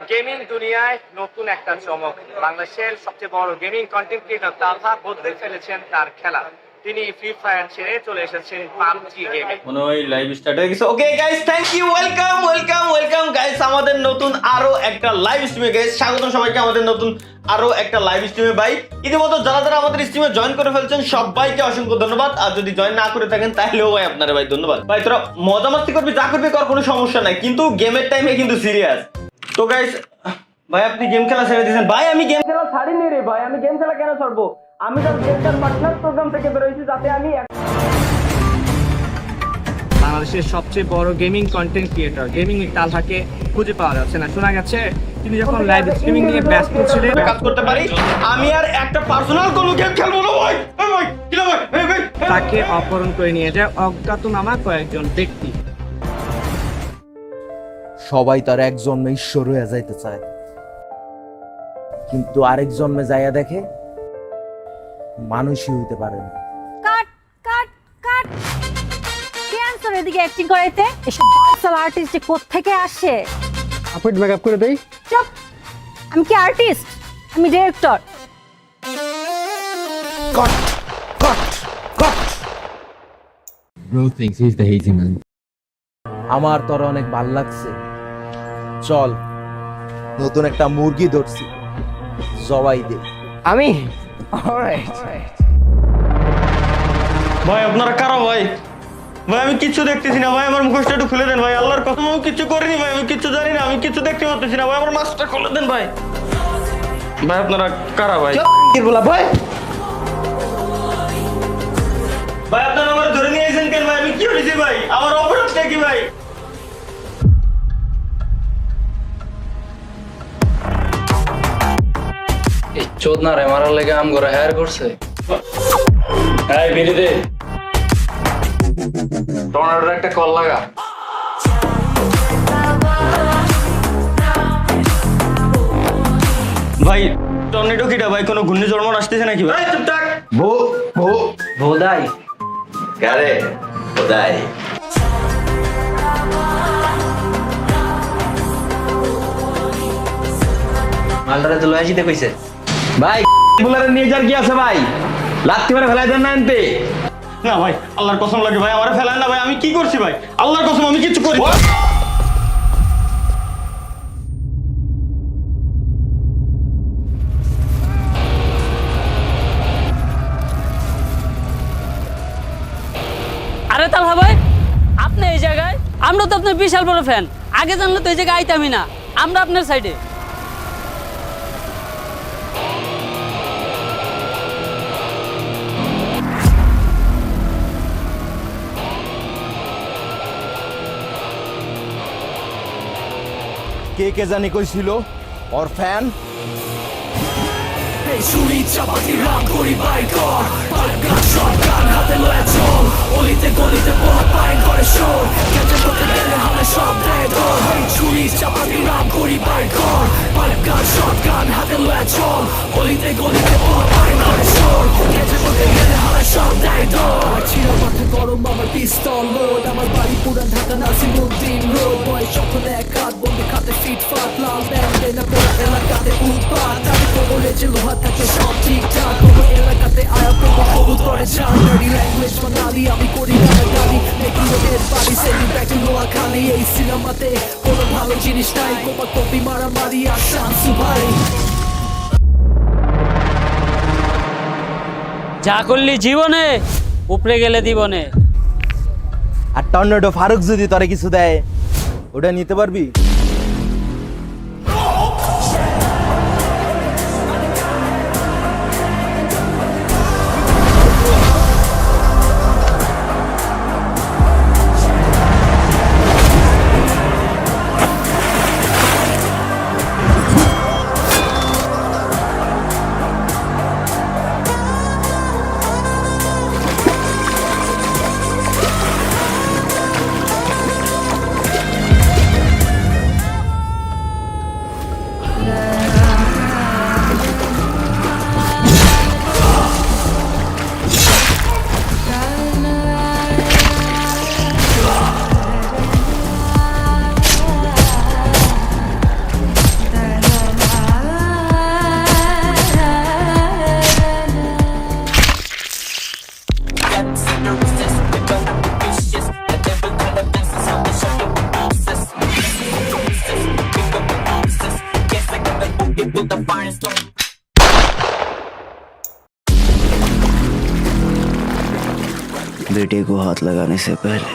Gaming দুনিয়ায় নতুন একটা চমক। বাংলাদেশের সবচেয়ে বড় গেমিং কন্টেন্ট ক্রিয়েটর তালহা বদলে ফেলেছেন তার খেলা। তিনি ফ্রি ফায়ার ছেড়ে চলে এসেছেন পাবজি গেমে। মনে হয় লাইভ স্টার্ট হয়ে গেছে। Okay guys, thank you, welcome guys আমাদের নতুন আরো একটা লাইভ স্ট্রিমে। গাইস স্বাগতম সবাইকে আমাদের নতুন আরো একটা লাইভ স্ট্রিমে। ভাই ইতিমধ্যে যারা আমাদের স্ট্রিমে জয়েন করে ফেলছেন সবাইকে অসংখ্য ধন্যবাদ। আর যদি জয়েন না করে থাকেন তাহলেও ভাই আপনারা ভাই ধন্যবাদ। ভাই তোরা মজা মাস্তি করবি, যা করবি কর, কোনো সমস্যা নাই, কিন্তু গেমের টাইমে কিন্তু সিরিয়াস। তো গাইস ভাই আপনি গেম খেলা ছেড়ে দিয়েছেন। ভাই আমি গেম খেলা ছাড়িনি রে ভাই, আমি গেম খেলা কেন ছাড়বো? আমি তো গেমটার পার্টনার প্রোগ্রাম থেকে বেরোইছি যাতে আমি বাংলাদেশের সবচেয়ে বড় গেমিং কন্টেন্ট ক্রিয়েটর গেমিং তালহাকে খুঁজে পাওয়া যাচ্ছে না। শোনা গেছে তিনি যখন লাইভ স্ট্রিমিং নিয়ে ব্যস্ত ছিলেন কাজ করতে পারি, আমি আর একটা পার্সোনাল কোনো গেম খেলবো না ভাই। এই ভাই কি না ভাই, এই ভাই তাকে অপহরণ করে নিয়ে যায় অজ্ঞাতনামা কয়েকজন ব্যক্তি। সবাই তার এক জন্মে ঈশ্বর হয়ে যাইতে চায়, কিন্তু আরেক জন্মে যাইয়া দেখে মানুষই হইতে পারে না। কাট কাট কাট কে আনছো এদিকে অ্যাক্টিং করাইতে? এসব বালসাল আর্টিস্ট যে কোত্থেকে আসে? আপনি মেকআপ করে দেই। চুপ! আমি কি আর্টিস্ট? আমি director. Caught caught caught. Bro thinks he's the hazy man. আমার তোর অনেক ভাল লাগছে, চল নতুন একটা মুরগি ধরছি, জবাই দে। আমি ভাই আপনারা কারা ভাই? ভাই আমি কিচ্ছু দেখতেছি না ভাই, আমার মুখোশটা একটু খুলে দেন ভাই, আল্লাহর কসম আমি কিচ্ছু করিনি ভাই, আমি কিচ্ছু জানি না, আমি কিচ্ছু দেখতে পাচ্ছি না ভাই, আমার মাস্কটা খুলে দেন ভাই। ভাই আপনারা কারা ভাই? বলা ভাই, ভাই আপনারা আমার ধরে নিয়ে এসেছেন কেন ভাই? আমি কি করেছি ভাই? আমার অপরাধটা কি ভাই? এই চোদনা রে মারার লেগে আম করে হায়ার করছে। এই বিড়ি দে, টর্নেডোর একটা কল লাগা। ভাই টর্নেডো কিটা ভাই? কোনো ঘূর্ণিঝড় আসতেছে নাকি ভাই? চুপ থাক। ভোদাই কারে খোদাই। মালটারে তো লয়ে যেতে কইছে। ভাই বুলারে নিয়ে যার কি আছে ভাই? লাত্তি মারে ফেলাই দেন না এনতে। না ভাই আল্লাহর কসম লাগে ভাই, আমারে ফেলান না ভাই, আমি কি করছি ভাই? আল্লাহর কসম আমি কিচ্ছু করি। আরে তালহা ভাই, আপনি এই জায়গায়? আমরা তো আপনার বিশাল বড় ফ্যান, আগে জানলে তো এই জায়গায় আইতামই না। আমরা আপনার সাইডে। কে কে জানি কইছিল ওর ফ্যান? ছুরি চাপাতি রাম করি বাইকর পালগান শটগান হাতে লয়ে চল অলিতে গলিতে পড়া পায় ঘরে শোর কেটে পড়তে গেলে হালে সব দেয় দর ছুরি চাপাতি রাম করি বাইকর পালগান শটগান হাতে লয়ে চল অলিতে গলিতে পড়া পায় ঘরে শোর কেটে পড়তে গেলে হালে সব দেয় দর চিরা মাঠে গরম আমার পিস্তল লোড আমার বাড়ি পুরান ঢাকা নাসিমুদ্দিন রোড বয়স যখন এক হাত বন্ধু খাতে ফিট ফাট লাল ব্যান্ডে না পুরো এলাকাতে উৎপাত আমি কোমরে যে লোহা থাকে সব ঠিকঠাক কোনো এলাকাতে আয়া প্রভু কবুল করে যান ডার্টি ল্যাঙ্গুয়েজ বাঙালি আমি করি গালাগালি মেকিং ওদের বাড়ি সেলিং ব্যাক টু নোয়াখালী এই সিনেমাতে কোনো ভালো জিনিস নাই কোপা কপি মারামারি আর শামসু ভাই যা করলি জীবনে, উপরে গেলে দিবনে। আর টর্নেডো ফারুক যদি তোরে কিছু দেয় ওটা নিতে পারবি? बेटे को हाथ लगाने से पहले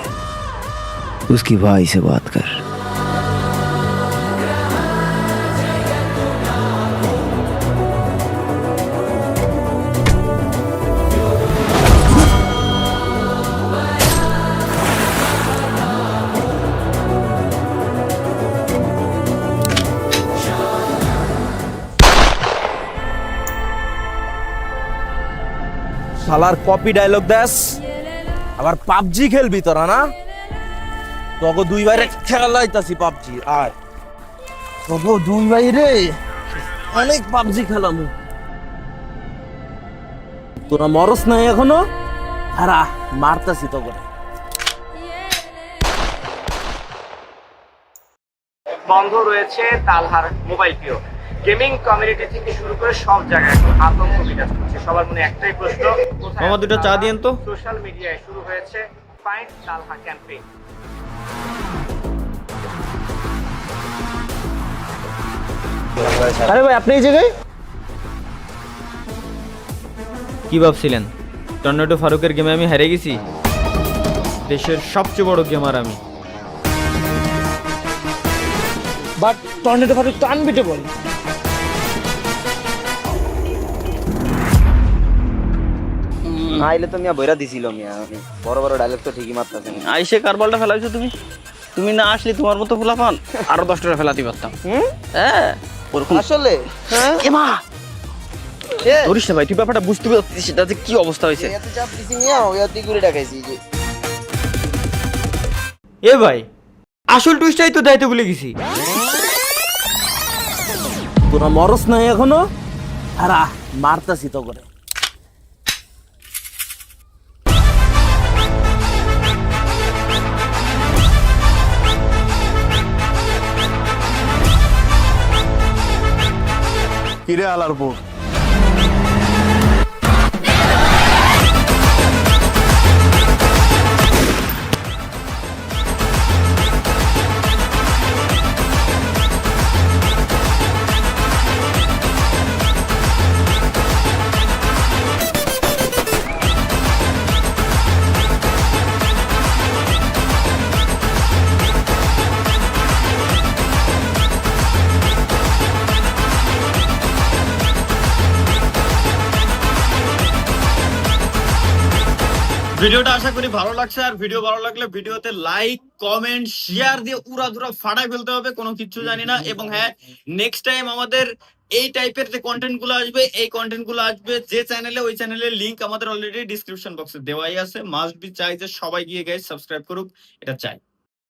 उसकी भाई से बात कर। শালার কপি ডায়লগ দেস, আবার পাবজি খেলবি তোরা না? তোকে দুই বাইরে খেলাইতাছি পাবজি। আয় তোকে দুই বাইরে অনেক পাবজি খেলাম। তোরা মরস নাই এখনো? হারা মারতাছি তোকে। বন্ধ রয়েছে তালহার মোবাইল প্রিয়। গেমিং কমিউনিটি থেকে শুরু করে সব জায়গায় এখন আতঙ্ক বিরাজ করছে। সবার মনে একটাই প্রশ্ন, মামা দুটো চা দিয়েন তো। সোশ্যাল মিডিয়ায় শুরু হয়েছে ফাইন্ড তালহা ক্যাম্পেইন। আরে ভাই আপনি এই জায়গায়? কি ভাবছিলেন টর্নেডো ফারুকের গেমে আমি হেরে গেছি? দেশের সবচেয়ে বড় গেমার আমি। বাট টর্নেডো ফারুক তো আনবিটেবল। আইলে তো মিয়া বইরা দিছিল মিয়া, বড় বড় ডায়লগ তো ঠিকই মারতাছেন। আইসে কার বলটা ফেলাইছো তুমি? তুমি না আসলে তোমার মতো ফুলা পান আরো 10টা ফেলাতে পারতাম। হ্যাঁ ওরকম আসলে হ্যাঁ এমা ধরিস না ভাই, তুই ব্যাপারটা বুঝতে পারছিস সেটা যে কি অবস্থা হয়েছে। এত চাপ দিছি মিয়া, ওই অতি করে ডাকাইছি যে। এ ভাই আসল টুইস্টটাই তো দাইতে ভুলে গেছি। তোরা মরস নাই এখনো? হারা মারতাছি তোকে। কিরে আলার পর ভিডিওটা আশা করি ভালো লাগছে। আর ভিডিও ভালো লাগলে ভিডিওতে লাইক কমেন্ট শেয়ার দিয়ে উড়াধুরা ফাটাই ফেলতে হবে, কোনো কিছু জানি না। এবং হ্যাঁ, নেক্সট টাইম আমাদের এই টাইপের যে কন্টেন্ট গুলো আসবে, এই কন্টেন্ট গুলো আসবে যে চ্যানেলে, ওই চ্যানেলের লিংক আমাদের অলরেডি ডিসক্রিপশন বক্সে দেওয়াই আছে। মাস্ট বি চাই যে সবাই গিয়ে গাইস সাবস্ক্রাইব করুক, এটা চাই।